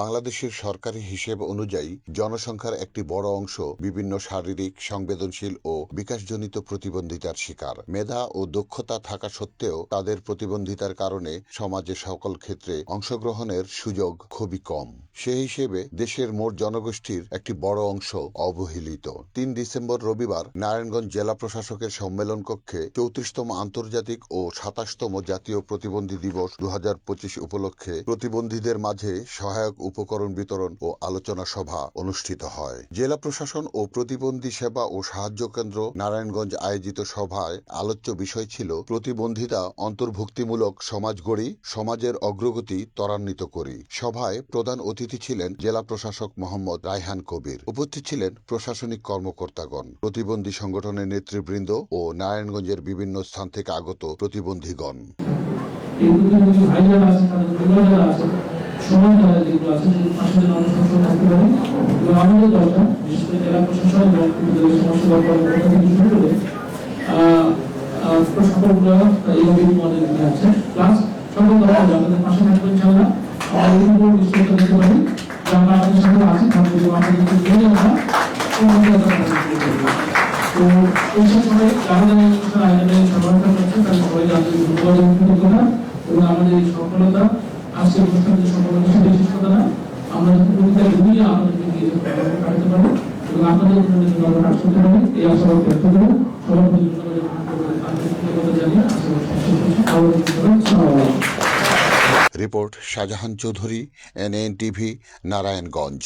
বাংলাদেশের সরকারি হিসেব অনুযায়ী জনসংখ্যার একটি বড় অংশ বিভিন্ন শারীরিক, সংবেদনশীল ও বিকাশজনিত প্রতিবন্ধিতার শিকার। মেধা ও দক্ষতা থাকা সত্ত্বেও তাদের প্রতিবন্ধিতার কারণে সমাজে সকল ক্ষেত্রে অংশগ্রহণের সুযোগ খুবই কম। সে হিসেবে দেশের মোট জনগোষ্ঠীর একটি বড় অংশ অবহেলিত। ৩ ডিসেম্বর রবিবার নারায়ণগঞ্জ জেলা প্রশাসকের সম্মেলন কক্ষে ৩৪তম আন্তর্জাতিক ও ২৭তম জাতীয় প্রতিবন্ধী দিবস ২০২৫ উপলক্ষে প্রতিবন্ধীদের মাঝে সহায়ক উপকরণ বিতরণ ও আলোচনা সভা অনুষ্ঠিত হয়। জেলা প্রশাসন ও প্রতিবন্ধী সেবা ও সাহায্য কেন্দ্র নারায়ণগঞ্জ আয়োজিত সভায় আলোচ্য বিষয় ছিল প্রতিবন্ধিতা অন্তর্ভুক্তিমূলক সমাজ গড়ি, সমাজের অগ্রগতি ত্বরান্বিত করি। সভায় প্রধান অতিথি ছিলেন জেলা প্রশাসক মোহাম্মদ রায়হান কবির। উপস্থিত ছিলেন প্রশাসনিক কর্মকর্তাগণ, প্রতিবন্ধী সংগঠনের নেতৃবৃন্দ ও নারায়ণগঞ্জের বিভিন্ন স্থান থেকে আগত প্রতিবন্ধীগণ। সময় দ্বারা যেগুলো আছে সেগুলো পাশে অনেক থাকতে পারে এবং আমাদের দরকার বিশেষ করে জেলা প্রশাসন এবং সমস্যা কর্মকর্তা থেকে শুরু করে সকলগুলো এইভাবে মডেল নিয়ে আছে। প্লাস সকল দরকার আমাদের পাশে থাকবে ইনশাআল্লাহ। আমরা এই উপর বিশেষ করতে পারি যে আমরা আমাদের সাথে আছি, থাকবো এবং আমাদের কিছু জেনে আমরা তো এই সময় যারা আয়োজনে সমাধান করছে তাদের সবাই আমাদের ধন্যবাদ এবং আমাদের এই সফলতা আজকে অনুষ্ঠানের সফলতা বিশেষ কথা না, আমরা কবিতা দুনিয়া আমাদেরকে দিয়ে কাটতে পারবো এবং আপনাদের জন্য কাজ করতে পারি এই আশাবাদ ব্যক্ত করে সবার প্রতি ধন্যবাদ জানিয়ে রিপোর্ট শাহজাহান চৌধুরী, NNTV, নারায়ণগঞ্জ।